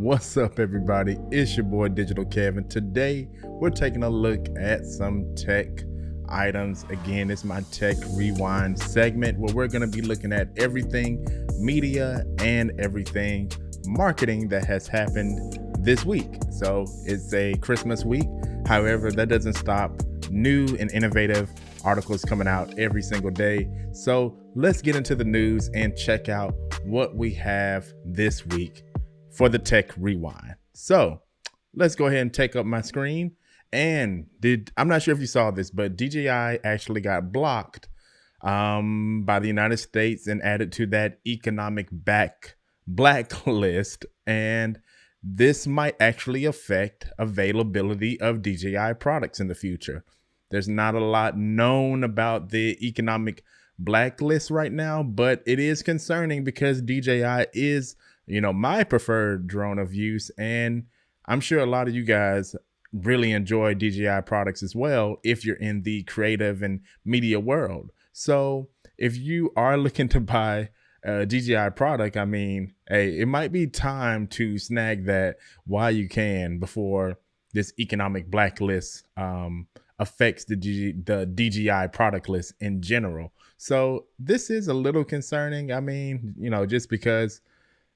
What's up, everybody? It's your boy Digital Kevin. Today we're taking a look at some tech items. Again, it's my Tech Rewind segment where we're going to be looking at everything media and everything marketing that has happened this week. So it's a Christmas week. However, that doesn't stop new and innovative articles coming out every single day. So let's get into the news and check out what we have this week for the Tech Rewind. So let's go ahead and take up my screen. And I'm not sure if you saw this, but DJI actually got blocked by the United States and added to that economic blacklist. And this might actually affect availability of DJI products in the future. There's not a lot known about the economic blacklist right now, but it is concerning because DJI is, my preferred drone of use. And I'm sure a lot of you guys really enjoy DJI products as well if you're in the creative and media world. So if you are looking to buy a DJI product, hey, it might be time to snag that while you can before this economic blacklist affects the DJI product list in general. So this is a little concerning. Just because,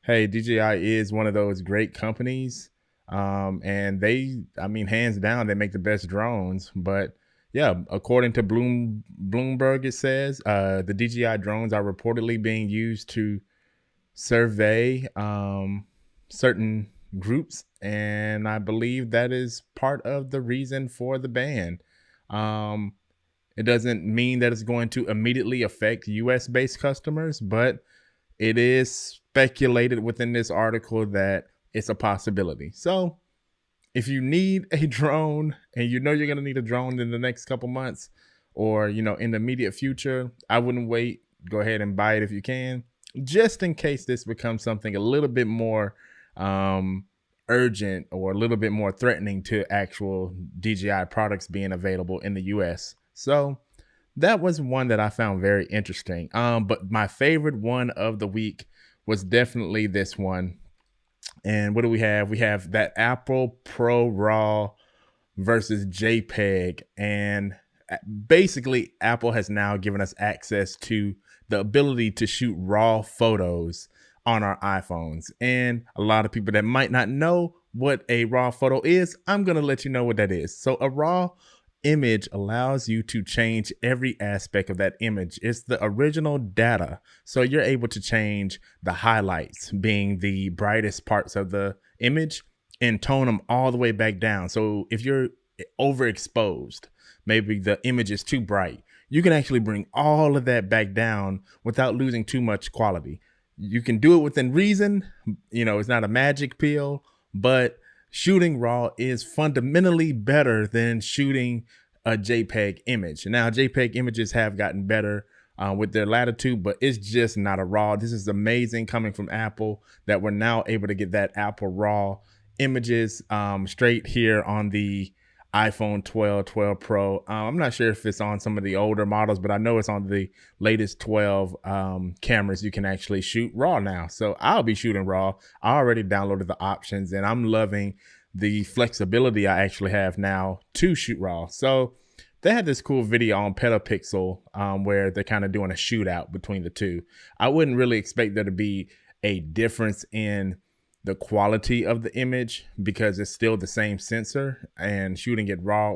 hey, DJI is one of those great companies. And they, hands down, they make the best drones. But yeah, according to Bloomberg, it says the DJI drones are reportedly being used to survey certain groups. And I believe that is part of the reason for the ban. It doesn't mean that it's going to immediately affect US based customers, but it is speculated within this article that it's a possibility. So if you need a drone and you're going to need a drone in the next couple months or, in the immediate future, I wouldn't wait. Go ahead and buy it if you can, just in case this becomes something a little bit more urgent or a little bit more threatening to actual DJI products being available in the US. So that was one that I found very interesting. But my favorite one of the week was definitely this one. And what do we have? We have that Apple Pro RAW versus JPEG. And basically, Apple has now given us access to the ability to shoot RAW photos on our iPhones. And a lot of people that might not know what a RAW photo is, I'm going to let you know what that is. So a RAW image allows you to change every aspect of that image. It's the original data. So you're able to change the highlights being the brightest parts of the image and tone them all the way back down. So if you're overexposed, maybe the image is too bright, you can actually bring all of that back down without losing too much quality. You can do it within reason. It's not a magic pill, but shooting RAW is fundamentally better than shooting a JPEG image. Now, JPEG images have gotten better with their latitude, but it's just not a RAW. This is amazing coming from Apple that we're now able to get that Apple RAW images straight here on the iPhone 12 Pro. I'm not sure if it's on some of the older models, but I know it's on the latest 12 cameras. You can actually shoot RAW now. So I'll be shooting RAW. I already downloaded the options and I'm loving the flexibility I actually have now to shoot RAW. So they had this cool video on Petapixel where they're kind of doing a shootout between the two. I wouldn't really expect there to be a difference in the quality of the image because it's still the same sensor, and shooting it raw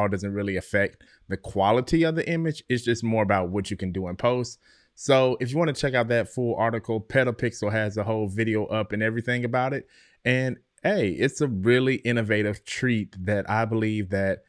doesn't really affect the quality of the image. It's just more about what you can do in post. So if you want to check out that full article, Petapixel has a whole video up and everything about it. And hey, it's a really innovative treat that I believe that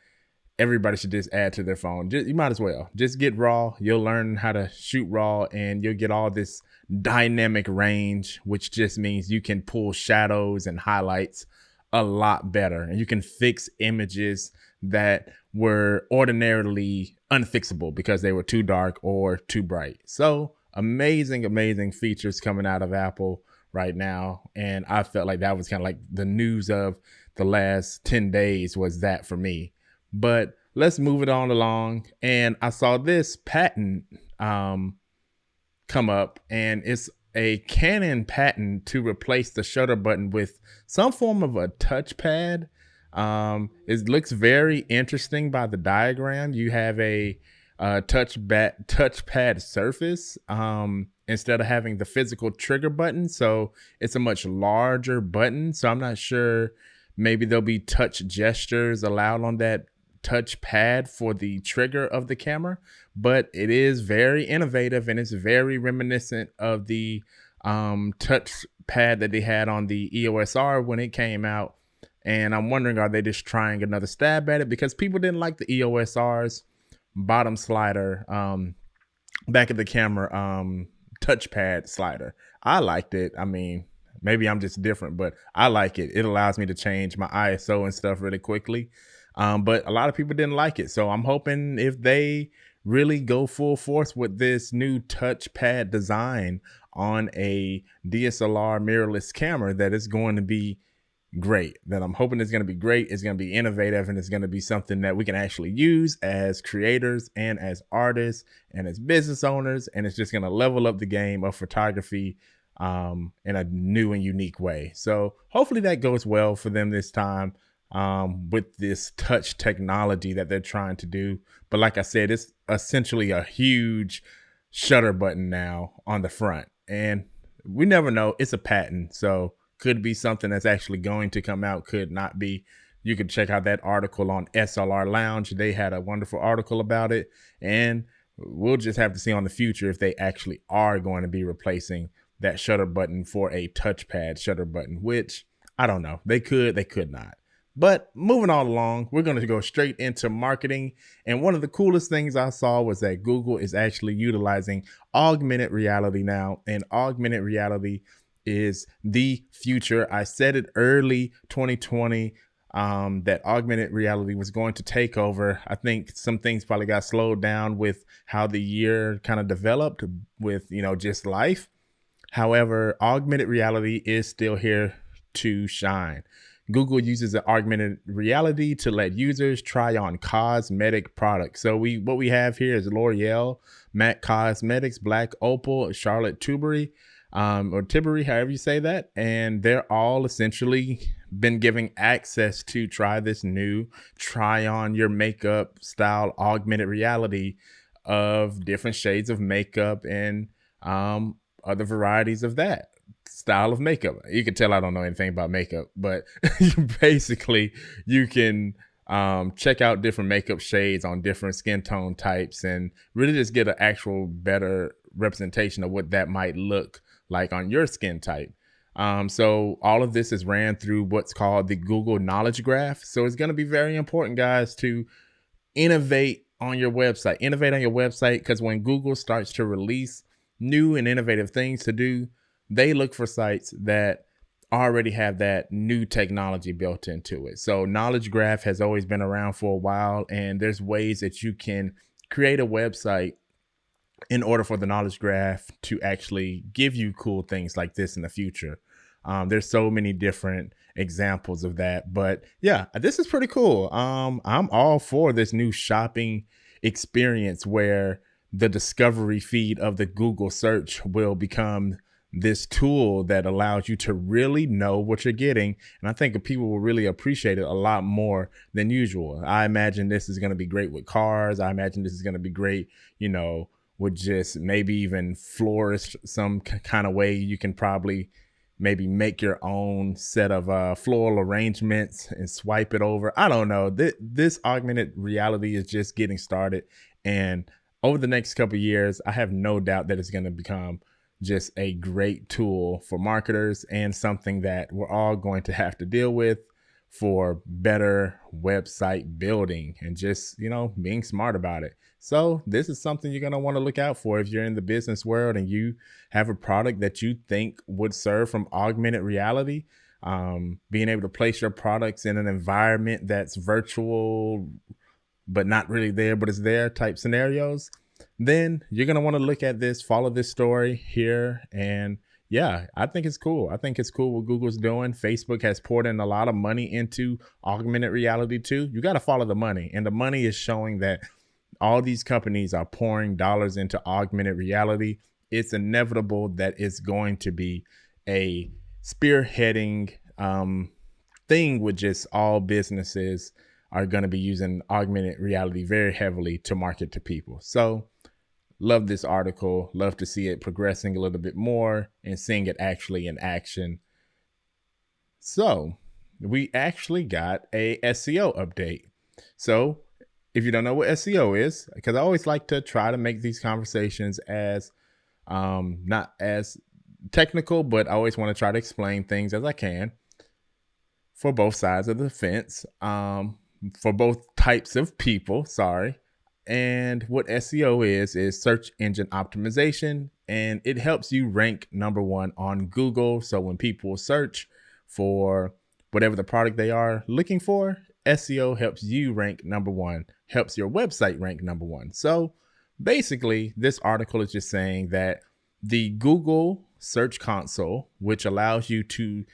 everybody should just add to their phone. You might as well just get RAW. You'll learn how to shoot RAW and you'll get all this dynamic range, which just means you can pull shadows and highlights a lot better. And you can fix images that were ordinarily unfixable because they were too dark or too bright. So amazing features coming out of Apple right now. And I felt like that was kind of like the news of the last 10 days was that for me. But let's move it on along. And I saw this patent come up, and it's a Canon patent to replace the shutter button with some form of a touchpad. It looks very interesting by the diagram. You have a touchpad surface instead of having the physical trigger button. So it's a much larger button. So I'm not sure, maybe there'll be touch gestures allowed on that touchpad for the trigger of the camera, but it is very innovative and it's very reminiscent of the touchpad that they had on the EOS R when it came out. And I'm wondering, are they just trying another stab at it? Because people didn't like the EOS R's bottom slider, back of the camera, touchpad slider. I liked it. I mean, maybe I'm just different, but I like it. It allows me to change my ISO and stuff really quickly. But a lot of people didn't like it. So I'm hoping if they really go full force with this new touchpad design on a DSLR mirrorless camera, that it's going to be great. That I'm hoping it's going to be great. It's going to be innovative, and it's going to be something that we can actually use as creators and as artists and as business owners. And it's just going to level up the game of photography in a new and unique way. So hopefully that goes well for them this time with this touch technology that they're trying to do. But like I said, it's essentially a huge shutter button now on the front, and we never know. It's a patent, so could be something that's actually going to come out, could not be. You can check out that article on SLR Lounge. They had a wonderful article about it, and we'll just have to see on the future if they actually are going to be replacing that shutter button for a touchpad shutter button, which I don't know. They could not. But moving on along, we're going to go straight into marketing. And one of the coolest things I saw was that Google is actually utilizing augmented reality now. And augmented reality is the future. I said it early 2020 that augmented reality was going to take over. I think some things probably got slowed down with how the year kind of developed with, just life. However, augmented reality is still here to shine. Google uses the augmented reality to let users try on cosmetic products. So what we have here is L'Oreal, MAC Cosmetics, Black Opal, Charlotte Tilbury, or Tilbury, however you say that. And they're all essentially been giving access to try this new try on your makeup style augmented reality of different shades of makeup and other varieties of that style of makeup. You can tell I don't know anything about makeup, but basically you can check out different makeup shades on different skin tone types and really just get an actual better representation of what that might look like on your skin type. So all of this is ran through what's called the Google Knowledge Graph. So it's going to be very important, guys, to innovate on your website. Innovate on your website, because when Google starts to release new and innovative things to do, they look for sites that already have that new technology built into it. So Knowledge Graph has always been around for a while, and there's ways that you can create a website in order for the Knowledge Graph to actually give you cool things like this in the future. There's so many different examples of that, but yeah, this is pretty cool. I'm all for this new shopping experience where the discovery feed of the Google search will become this tool that allows you to really know what you're getting. And I think people will really appreciate it a lot more than usual. I imagine this is going to be great with cars. I imagine this is going to be great, with just maybe even florist, some kind of way you can probably maybe make your own set of floral arrangements and swipe it over. I don't know. This augmented reality is just getting started. And over the next couple of years, I have no doubt that it's going to become just a great tool for marketers and something that we're all going to have to deal with for better website building and just, being smart about it. So this is something you're going to want to look out for if you're in the business world and you have a product that you think would serve from augmented reality. Being able to place your products in an environment that's virtual, but not really there, but it's there type scenarios, then you're going to want to look at this, follow this story here. And yeah, I think it's cool. I think it's cool what Google's doing. Facebook has poured in a lot of money into augmented reality too. You got to follow the money, and the money is showing that all these companies are pouring dollars into augmented reality. it's inevitable that it's going to be a spearheading thing with just all businesses are going to be using augmented reality very heavily to market to people. So love this article, love to see it progressing a little bit more and seeing it actually in action. So we actually got a SEO update. So if you don't know what SEO is, because I always like to try to make these conversations as not as technical, but I always want to try to explain things as I can for both sides of the fence, for both types of people. Sorry. And what SEO is search engine optimization, and it helps you rank #1 on Google. So when people search for whatever the product they are looking for, SEO helps you rank #1, helps your website rank #1. So basically, this article is just saying that the Google Search Console, which allows you to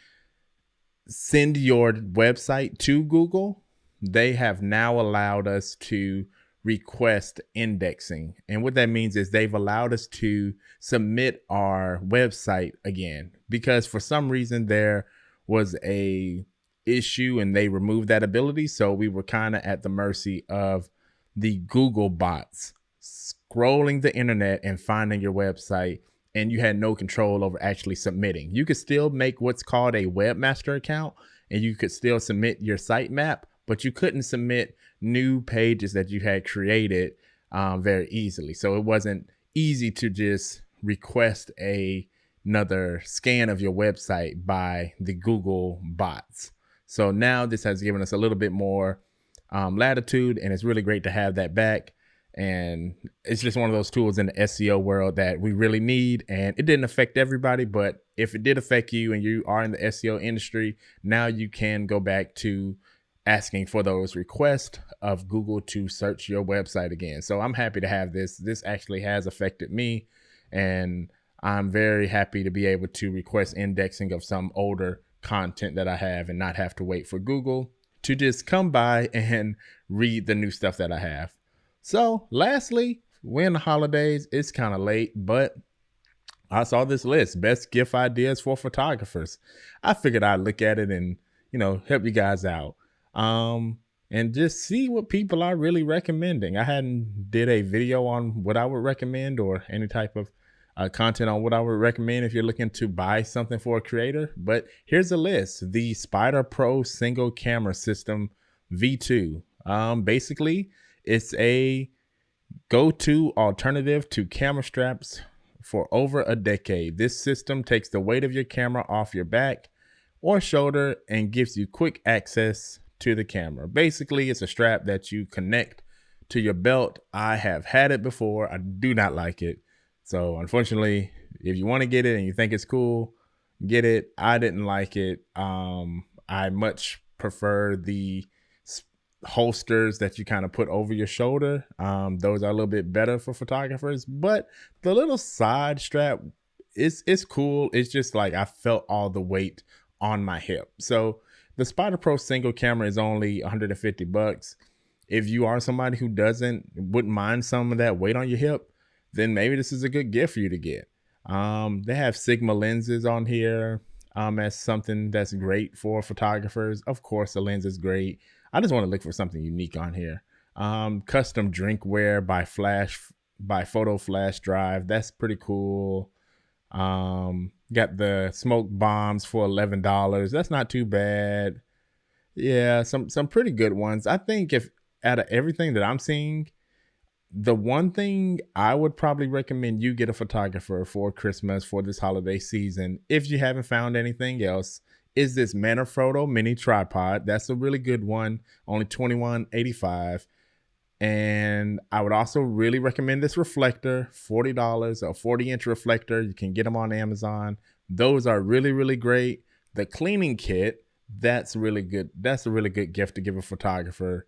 send your website to Google, they have now allowed us to request indexing. And what that means is they've allowed us to submit our website again, because for some reason there was a issue and they removed that ability. So we were kind of at the mercy of the Google bots scrolling the internet and finding your website, and you had no control over actually submitting. You could still make what's called a webmaster account and you could still submit your sitemap, but you couldn't submit new pages that you had created very easily. So it wasn't easy to just request another scan of your website by the Google bots. So now this has given us a little bit more latitude, and it's really great to have that back. And it's just one of those tools in the SEO world that we really need. And it didn't affect everybody, but if it did affect you and you are in the SEO industry, now you can go back to asking for those requests of Google to search your website again. So I'm happy to have this. This actually has affected me, and I'm very happy to be able to request indexing of some older content that I have and not have to wait for Google to just come by and read the new stuff that I have. So lastly, we're in the holidays. It's kind of late, but I saw this list, best gift ideas for photographers. I figured I'd look at it and, help you guys out. And just see what people are really recommending. I hadn't did a video on what I would recommend or any type of content on what I would recommend if you're looking to buy something for a creator. But here's a list. The Spider Pro Single Camera System V2. Basically, it's a go-to alternative to camera straps for over a decade. This system takes the weight of your camera off your back or shoulder and gives you quick access to the camera. Basically, it's a strap that you connect to your belt. I have had it before. I do not like it. So unfortunately, if you want to get it and you think it's cool, get it. I didn't like it. I much prefer the holsters that you kind of put over your shoulder. Those are a little bit better for photographers, but the little side strap is cool. It's just like I felt all the weight on my hip. So the Spider Pro single camera is only $150. If you are somebody who wouldn't mind some of that weight on your hip, then maybe this is a good gift for you to get. They have Sigma lenses on here as something that's great for photographers. Of course, the lens is great. I just want to look for something unique on here. Custom drinkware by Photo Flash Drive. That's pretty cool. Got the smoke bombs for $11. That's not too bad. Yeah, some pretty good ones. I think if out of everything that I'm seeing, the one thing I would probably recommend you get a photographer for Christmas for this holiday season, if you haven't found anything else, is this Manfrotto mini tripod. That's a really good one, only $21.85. And I would also really recommend this reflector, $40, a 40-inch reflector. You can get them on Amazon. Those are really, really great. The cleaning kit, that's really good. That's a really good gift to give a photographer.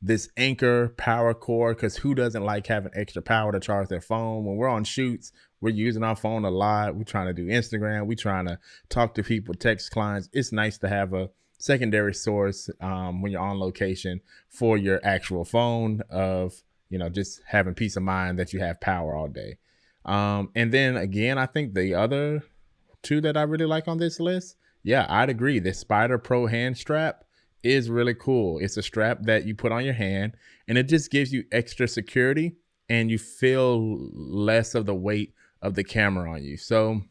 This Anchor power cord, because who doesn't like having extra power to charge their phone? When we're on shoots, we're using our phone a lot. We're trying to do Instagram. We're trying to talk to people, text clients. It's nice to have a secondary source when you're on location for your actual phone of, just having peace of mind that you have power all day. And then again, I think the other two that I really like on this list, yeah, I'd agree. The Spider Pro hand strap is really cool. It's a strap that you put on your hand and it just gives you extra security and you feel less of the weight of the camera on you. So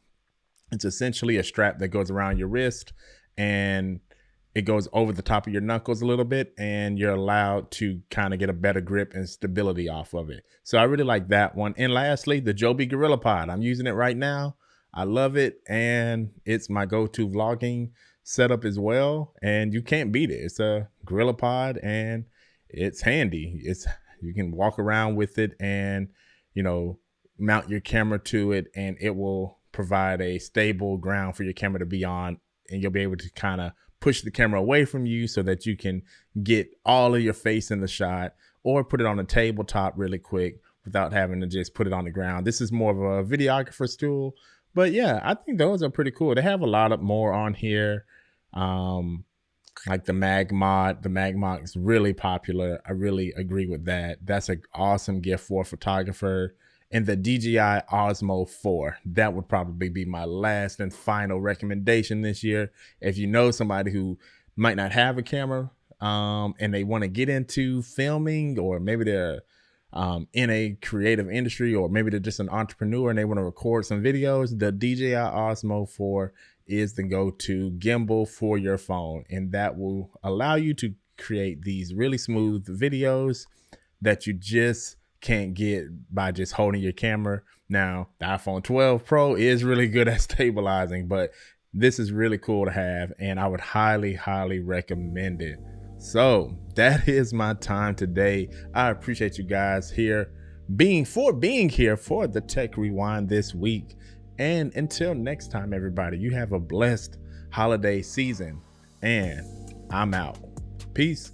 it's essentially a strap that goes around your wrist and it goes over the top of your knuckles a little bit and you're allowed to kind of get a better grip and stability off of it. So I really like that one. And lastly, the Joby Gorilla Pod. I'm using it right now. I love it and it's my go-to vlogging setup as well. And you can't beat it. It's a Gorilla Pod and it's handy. You can walk around with it and, you know, mount your camera to it and it will provide a stable ground for your camera to be on, and you'll be able to kind of push the camera away from you so that you can get all of your face in the shot, or put it on a tabletop really quick without having to just put it on the ground. This is more of a videographer's tool, but yeah, I think those are pretty cool. They have a lot of more on here. Like the mag mod. The mag mod is really popular. I really agree with that. That's an awesome gift for a photographer. And the DJI Osmo 4, that would probably be my last and final recommendation this year. If you know somebody who might not have a camera and they want to get into filming, or maybe they're in a creative industry, or maybe they're just an entrepreneur and they want to record some videos, the DJI Osmo 4 is the go-to gimbal for your phone. And that will allow you to create these really smooth videos that you just can't get by just holding your camera. Now, the iPhone 12 Pro is really good at stabilizing, but this is really cool to have, and I would highly, highly recommend it. So that is my time today. I appreciate you guys being here for the Tech Rewind this week. And until next time, everybody, you have a blessed holiday season, and I'm out. Peace.